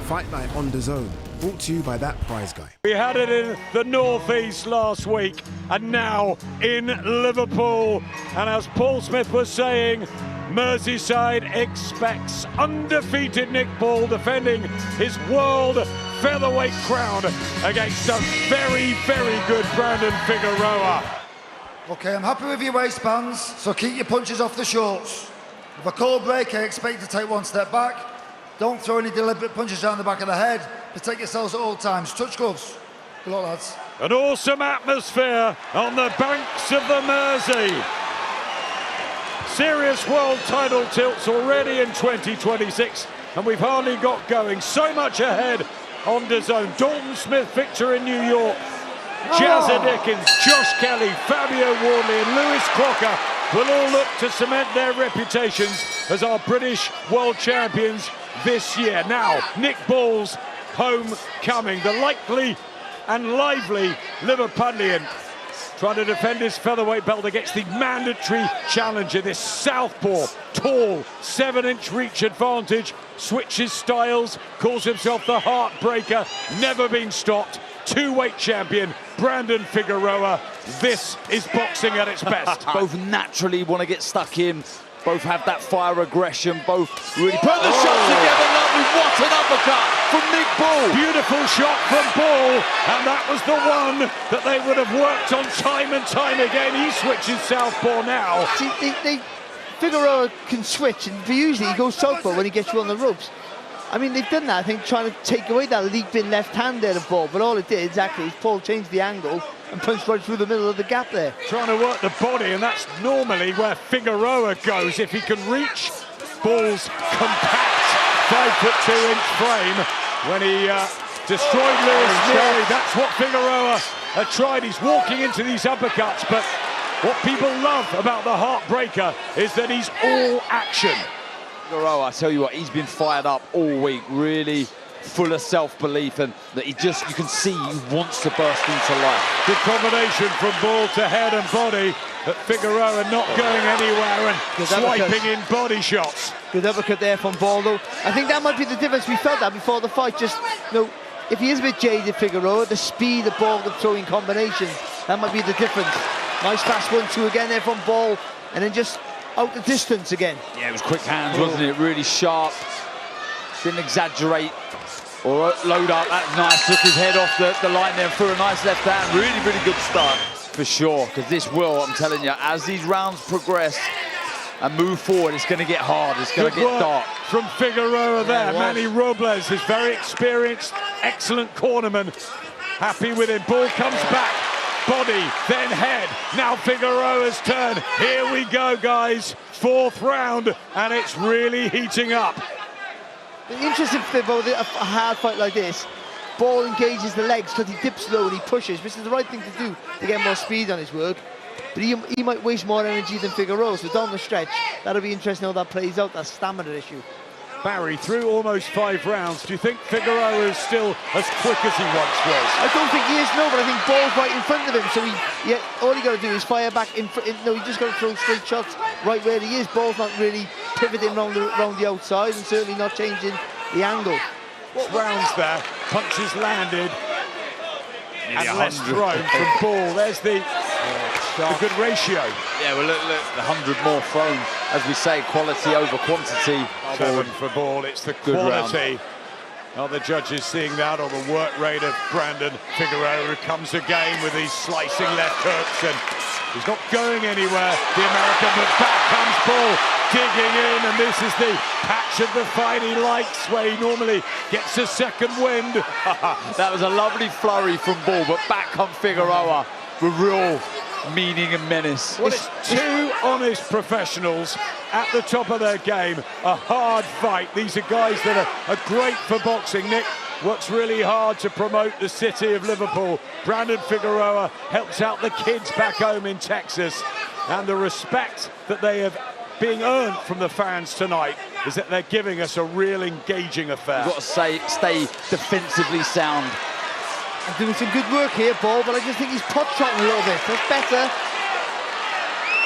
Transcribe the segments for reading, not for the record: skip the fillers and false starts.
Fight Night on DAZN, brought to you by that prize guy. We had it in the northeast last week and now in Liverpool. And as Paul Smith was saying, Merseyside expects undefeated Nick Paul defending his world featherweight crown against a very, very good Brandon Figueroa. Okay, I'm happy with your waistbands, so keep your punches off the shorts. If I call break, I expect you to take one step back. Don't throw any deliberate punches down the back of the head. Protect yourselves at all times. Touch gloves. Good luck, lads. An awesome atmosphere on the banks of the Mersey. Serious world title tilts already in 2026, and we've hardly got going. So much ahead on DAZN. Dalton Smith Victor in New York. Jazza Dickens, Josh Kelly, Fabio Wardley and Lewis Crocker will all look to cement their reputations as our British world champions this year. Now, Nick Paul's homecoming, the likely and lively Liverpudlian trying to defend his featherweight belt against the mandatory challenger, this southpaw, tall, 7-inch reach advantage, switches styles, calls himself the Heartbreaker, never been stopped, two-weight champion, Brandon Figueroa. This is boxing at its best. Both naturally want to get stuck in, both have that fire aggression, both really put the shots together. Lovely, what an uppercut from Nick Paul. Beautiful shot from Paul, and that was the one that they would have worked on time and time again. He switches southpaw now. See, Figueroa can switch, and usually he goes southpaw when he gets you on the ropes. I mean, they've done that, I think, trying to take away that leap-in left hand there of Paul, but all it did exactly is Paul changed the angle and punched right through the middle of the gap there. Trying to work the body, and that's normally where Figueroa goes. If he can reach Paul's compact 5'2" frame when he destroyed Lewis Neely, that's what Figueroa had tried. He's walking into these uppercuts, but what people love about the Heartbreaker is that he's all action. Figueroa, I tell you what, he's been fired up all week, really full of self-belief, and that you can see he wants to burst into life. Good combination from ball to head and body, but Figueroa not going anywhere and swiping in body shots. Good uppercut there from Ball, though. I think that might be the difference. We felt that before the fight. Just, you know, if he is a bit jaded, Figueroa, the speed of Ball, the throwing combination, that might be the difference. Nice fast 1-2 again there from Ball, and then just out the distance again. Yeah, it was quick hands, wasn't it? Really sharp. Didn't exaggerate or load up. That's nice. Took his head off the line there and threw a nice left hand. Really, really good start for sure. Because this will, I'm telling you, as these rounds progress and move forward, it's going to get hard. It's going to get dark. From Figueroa there. Manny Robles is very experienced, excellent cornerman. Happy with him. Ball comes back. Body, then head. Now Figueroa's turn. Here we go, guys. Fourth round, and it's really heating up. The interesting thing about a hard fight like this, Ball engages the legs because he dips low and he pushes, which is the right thing to do to get more speed on his work. But he might waste more energy than Figueroa, so down the stretch, that'll be interesting how that plays out, that stamina issue. Barry, through almost 5 rounds, do you think Figueroa is still as quick as he once was? I don't think he is, no, but I think Ball's right in front of him, so all he got to do is fire back in front. No, he just got to throw straight shots right where he is. Ball's not really pivoting around the outside and certainly not changing the angle. What rounds there? Punches landed. And less thrown from Ball. There's the good ratio. Yeah, well, look, 100 more thrown. As we say, quality over quantity. 7 for Ball, it's the quality. Are the judges seeing that, or the work rate of Brandon Figueroa, who comes again with these slicing left hooks, and he's not going anywhere, the American, but back comes Ball, digging in, and this is the patch of the fight he likes, where he normally gets a second wind. That was a lovely flurry from Ball, but back comes Figueroa with real meaning and menace. Well, it's two honest professionals at the top of their game. A hard fight. These are guys that are great for boxing. Nick works really hard to promote the city of Liverpool. Brandon Figueroa helps out the kids back home in Texas. And the respect that they have being earned from the fans tonight is that they're giving us a real engaging affair. You've got to stay defensively sound. And doing some good work here, Ball, but I just think he's pot-shotting a little bit. That's better.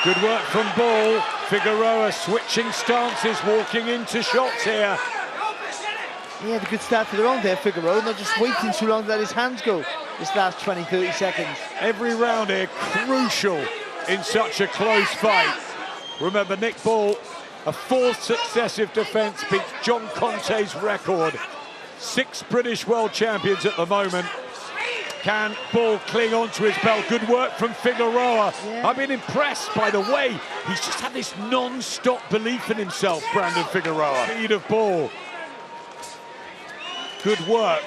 Good work from Ball. Figueroa switching stances, walking into shots here. He had a good start to the round there, Figueroa, not just waiting too long to let his hands go this last 20-30 seconds. Every round here crucial in such a close fight. Remember, Nick Ball, a 4th successive defence, beats John Conte's record. 6 British world champions at the moment. Can Ball cling on to his belt? Good work from Figueroa. Yeah. I've been impressed by the way he's just had this non-stop belief in himself, Brandon Figueroa. Speed of Ball. Good work.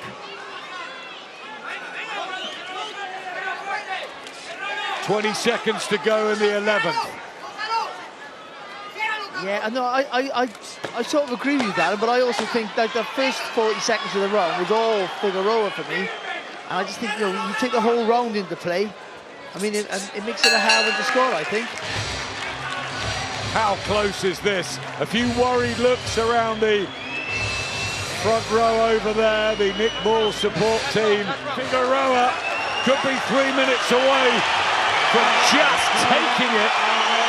"20 seconds to go in the 11th. Yeah, no, I sort of agree with you, Darren, but I also think that the first 40 seconds of the round was all Figueroa for me. And I just think, you know, you take the whole round into play. I mean, it makes it a hard one to score, I think. How close is this? A few worried looks around the front row over there, the Nick Ball support team. Figueroa could be 3 minutes away from just taking it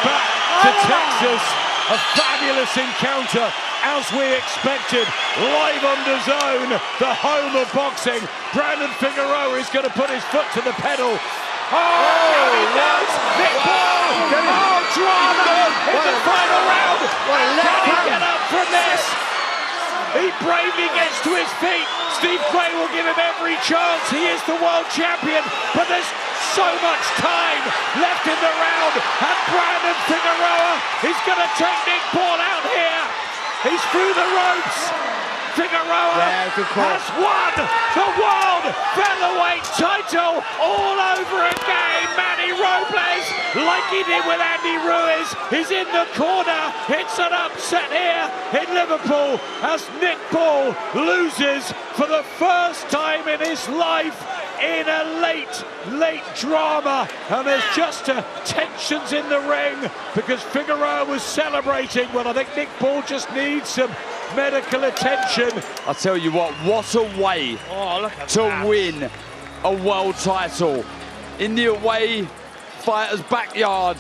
back to Texas. A fabulous encounter, as we expected, live on DAZN, the home of boxing. Brandon Figueroa is going to put his foot to the pedal. Oh, he does! Nick Ball! Oh, drama in the final round! Can he get up from this? He bravely gets to his feet. Steve Gray will give him every chance. He is the world champion, but there's so much time left in the round, and Brandon Figueroa is going to take Nick Ball out here. He's through the ropes. Figueroa has won the world featherweight title all over again. Manny Robles, like he did with Andy Ruiz, is in the corner. It's an upset here in Liverpool as Nick Ball loses for the first time in his life in a late drama, and there's just tensions in the ring because Figueroa was celebrating. Well, I think Nick Ball just needs some medical attention. I'll tell you what a way to win a world title in the away fighter's backyard,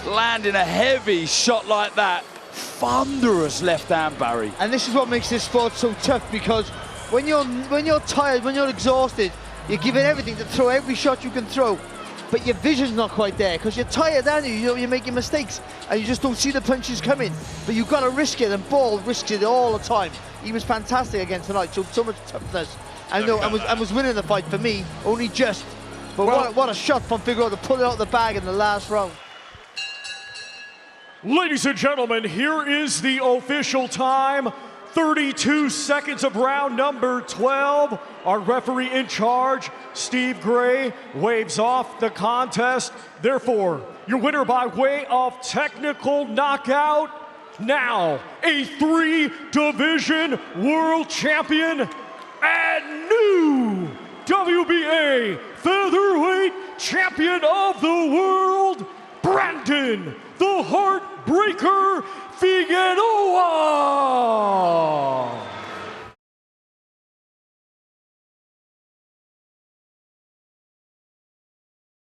landing a heavy shot like that. Thunderous left hand, Barry. And this is what makes this sport so tough, because when you're tired, when you're exhausted, you're giving everything to throw every shot you can throw, but your vision's not quite there because you're tired, aren't you? You know, you're making mistakes and you just don't see the punches coming. But you've got to risk it, and Ball risks it all the time. He was fantastic again tonight, showed so much toughness. I know, and was winning the fight for me, only just. But well, what a shot from Figueroa to pull it out of the bag in the last round. Ladies and gentlemen, here is the official time. 32 seconds of round number 12. Our referee in charge, Steve Gray, waves off the contest. Therefore, your winner by way of technical knockout, now a 3-division world champion and new WBA featherweight champion of the world, Brandon the Heartbreaker Figueroa.